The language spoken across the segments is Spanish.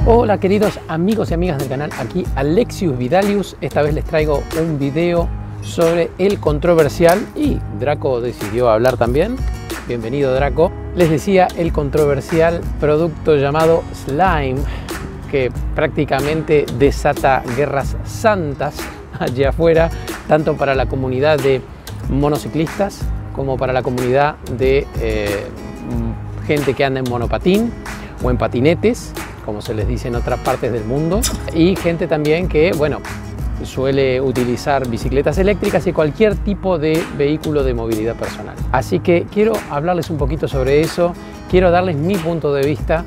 Hola queridos amigos y amigas del canal, aquí Alexius Vidalius. Esta vez les traigo un video sobre el controversial, y Draco decidió hablar también. Bienvenido Draco. Les decía, el controversial producto llamado Slime, que prácticamente desata guerras santas allá afuera, tanto para la comunidad de monociclistas como para la comunidad de gente que anda en monopatín o en patinetes, como se les dice en otras partes del mundo, y gente también que, bueno, suele utilizar bicicletas eléctricas y cualquier tipo de vehículo de movilidad personal. Así que quiero hablarles un poquito sobre eso, quiero darles mi punto de vista,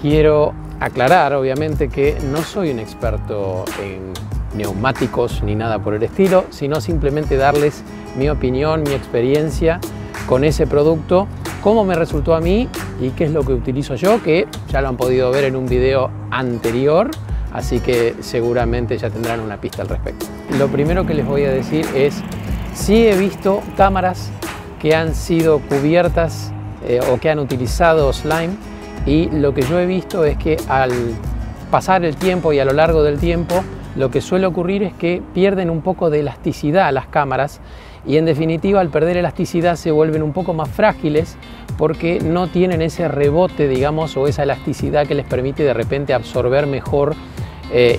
quiero aclarar, obviamente, que no soy un experto en neumáticos ni nada por el estilo, sino simplemente darles mi opinión, mi experiencia con ese producto, cómo me resultó a mí y qué es lo que utilizo yo, que ya lo han podido ver en un video anterior, así que seguramente ya tendrán una pista al respecto. Lo primero que les voy a decir es, sí he visto cámaras que han sido cubiertas o que han utilizado Slime, y lo que yo he visto es que al pasar el tiempo y a lo largo del tiempo, lo que suele ocurrir es que pierden un poco de elasticidad las cámaras, y en definitiva al perder elasticidad se vuelven un poco más frágiles porque no tienen ese rebote, digamos, o esa elasticidad que les permite de repente absorber mejor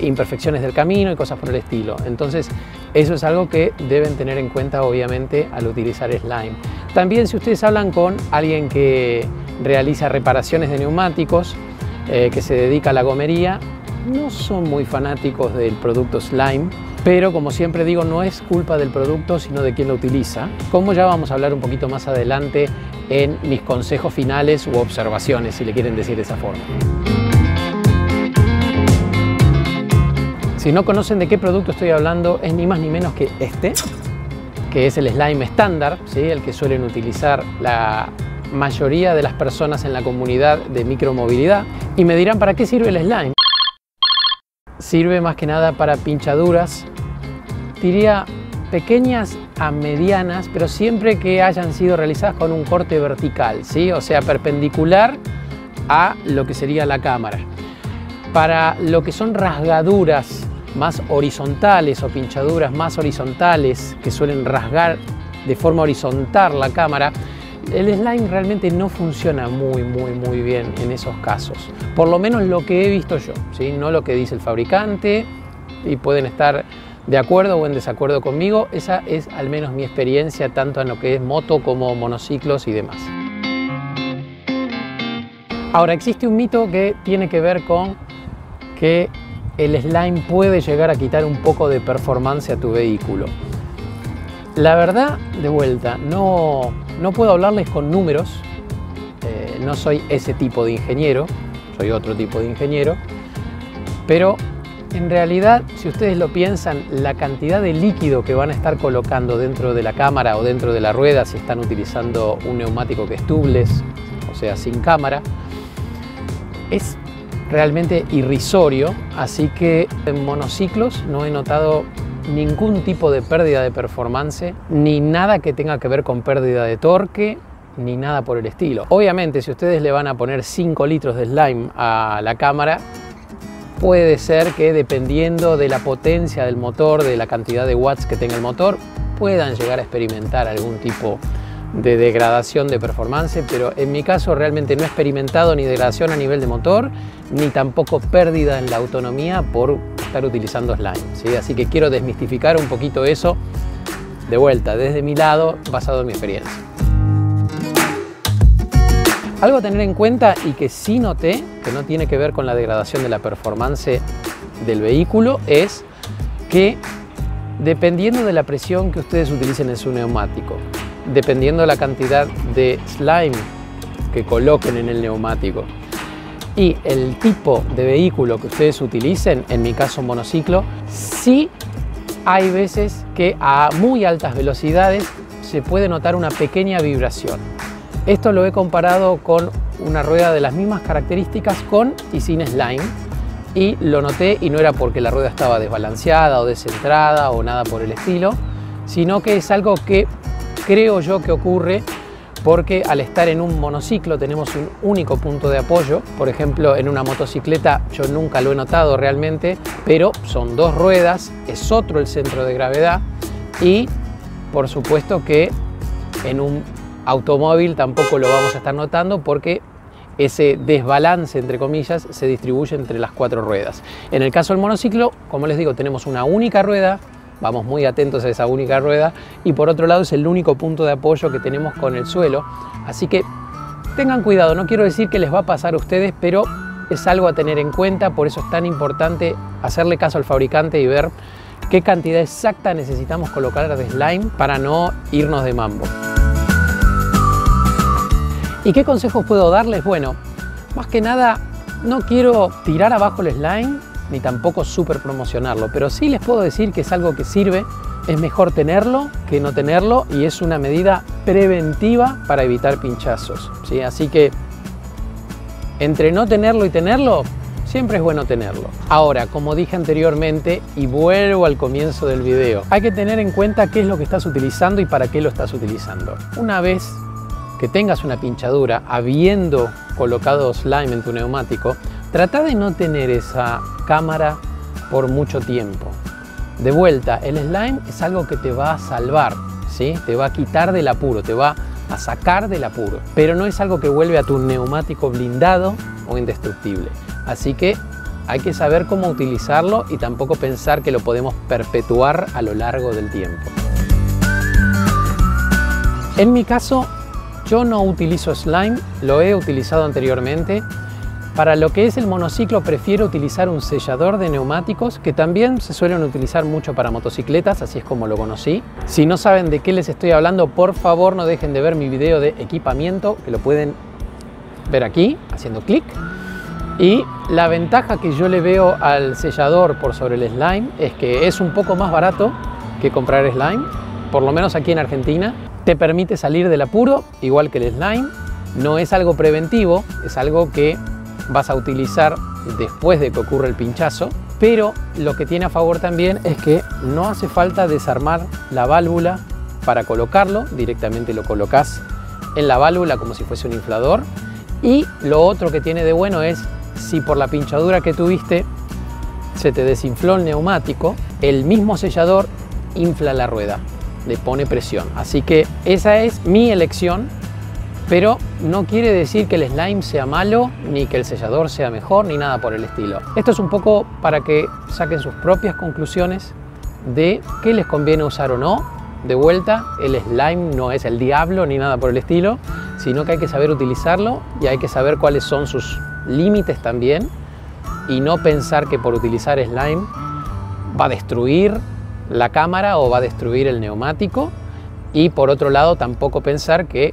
imperfecciones del camino y cosas por el estilo. Entonces eso es algo que deben tener en cuenta, obviamente, al utilizar Slime. También, si ustedes hablan con alguien que realiza reparaciones de neumáticos, que se dedica a la gomería, no son muy fanáticos del producto Slime, pero como siempre digo, no es culpa del producto sino de quien lo utiliza, como ya vamos a hablar un poquito más adelante en mis consejos finales u observaciones, si le quieren decir de esa forma. Si no conocen de qué producto estoy hablando, es ni más ni menos que este, que es el Slime estándar, ¿sí? El que suelen utilizar la mayoría de las personas en la comunidad de micromovilidad. Y me dirán, ¿para qué sirve el Slime? Sirve más que nada para pinchaduras, diría pequeñas a medianas, pero siempre que hayan sido realizadas con un corte vertical, ¿sí? O sea, perpendicular a lo que sería la cámara. Para lo que son rasgaduras más horizontales o pinchaduras más horizontales que suelen rasgar de forma horizontal la cámara, el Slime realmente no funciona muy bien en esos casos. Por lo menos lo que he visto yo, ¿sí? No lo que dice el fabricante, y pueden estar de acuerdo o en desacuerdo conmigo. Esa es al menos mi experiencia, tanto en lo que es moto como monociclos y demás. Ahora, existe un mito que tiene que ver con que el Slime puede llegar a quitar un poco de performance a tu vehículo. La verdad, de vuelta, no puedo hablarles con números, no soy ese tipo de ingeniero, soy otro tipo de ingeniero, pero en realidad, si ustedes lo piensan, la cantidad de líquido que van a estar colocando dentro de la cámara o dentro de la rueda, si están utilizando un neumático que es tubeless, o sea, sin cámara, es realmente irrisorio, así que en monociclos no he notado ningún tipo de pérdida de performance, ni nada que tenga que ver con pérdida de torque, ni nada por el estilo. Obviamente, si ustedes le van a poner 5 litros de Slime a la cámara, puede ser que dependiendo de la potencia del motor, de la cantidad de watts que tenga el motor, puedan llegar a experimentar algún tipo de degradación de performance, pero en mi caso realmente no he experimentado ni degradación a nivel de motor, ni tampoco pérdida en la autonomía por estar utilizando Slime, ¿sí? Así que quiero desmistificar un poquito eso, de vuelta, desde mi lado, basado en mi experiencia. Algo a tener en cuenta, y que sí noté, que no tiene que ver con la degradación de la performance del vehículo, es que dependiendo de la presión que ustedes utilicen en su neumático, dependiendo de la cantidad de Slime que coloquen en el neumático y el tipo de vehículo que ustedes utilicen, en mi caso monociclo, sí hay veces que a muy altas velocidades se puede notar una pequeña vibración. Esto lo he comparado con una rueda de las mismas características con y sin Slime, y lo noté, y no era porque la rueda estaba desbalanceada o descentrada o nada por el estilo, sino que es algo que creo yo que ocurre porque al estar en un monociclo tenemos un único punto de apoyo. Por ejemplo, en una motocicleta yo nunca lo he notado realmente, pero son dos ruedas, es otro el centro de gravedad y por supuesto que en un automóvil tampoco lo vamos a estar notando porque ese desbalance, entre comillas, se distribuye entre las cuatro ruedas. En el caso del monociclo, como les digo, tenemos una única rueda, vamos muy atentos a esa única rueda, y por otro lado es el único punto de apoyo que tenemos con el suelo, así que tengan cuidado. No quiero decir que les va a pasar a ustedes, pero es algo a tener en cuenta. Por eso es tan importante hacerle caso al fabricante y ver qué cantidad exacta necesitamos colocar de slime para no irnos de mambo. ¿Y qué consejos puedo darles? Bueno, más que nada no quiero tirar abajo el slime ni tampoco súper promocionarlo, pero sí les puedo decir que es algo que sirve. Es mejor tenerlo que no tenerlo y es una medida preventiva para evitar pinchazos, ¿sí? Así que entre no tenerlo y tenerlo, siempre es bueno tenerlo. Ahora, como dije anteriormente y vuelvo al comienzo del video, hay que tener en cuenta qué es lo que estás utilizando y para qué lo estás utilizando. Una vez que tengas una pinchadura habiendo colocado slime en tu neumático, trata de no tener esa cámara por mucho tiempo. De vuelta, el slime es algo que te va a salvar, ¿sí? Te va a quitar del apuro, te va a sacar del apuro, pero no es algo que vuelve a tu neumático blindado o indestructible. Así que hay que saber cómo utilizarlo y tampoco pensar que lo podemos perpetuar a lo largo del tiempo. En mi caso, yo no utilizo slime, lo he utilizado anteriormente. Para lo que es el monociclo prefiero utilizar un sellador de neumáticos que también se suelen utilizar mucho para motocicletas, así es como lo conocí. Si no saben de qué les estoy hablando, por favor no dejen de ver mi video de equipamiento, que lo pueden ver aquí haciendo clic. Y la ventaja que yo le veo al sellador por sobre el slime es que es un poco más barato que comprar slime, por lo menos aquí en Argentina. Te permite salir del apuro, igual que el slime. No es algo preventivo, es algo que vas a utilizar después de que ocurre el pinchazo, pero lo que tiene a favor también es que no hace falta desarmar la válvula para colocarlo, directamente lo colocas en la válvula como si fuese un inflador. Y lo otro que tiene de bueno es, si por la pinchadura que tuviste se te desinfló el neumático, el mismo sellador infla la rueda, le pone presión. Así que esa es mi elección, pero no quiere decir que el slime sea malo, ni que el sellador sea mejor, ni nada por el estilo. Esto es un poco para que saquen sus propias conclusiones de qué les conviene usar o no. De vuelta, el slime no es el diablo ni nada por el estilo, sino que hay que saber utilizarlo y hay que saber cuáles son sus límites también, y no pensar que por utilizar slime va a destruir la cámara o va a destruir el neumático, y por otro lado tampoco pensar que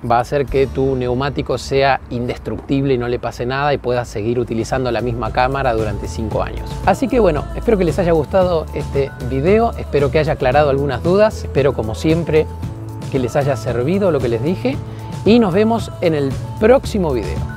va a hacer que tu neumático sea indestructible y no le pase nada y puedas seguir utilizando la misma cámara durante 5 años. Así que bueno, espero que les haya gustado este video, espero que haya aclarado algunas dudas, espero como siempre que les haya servido lo que les dije y nos vemos en el próximo video.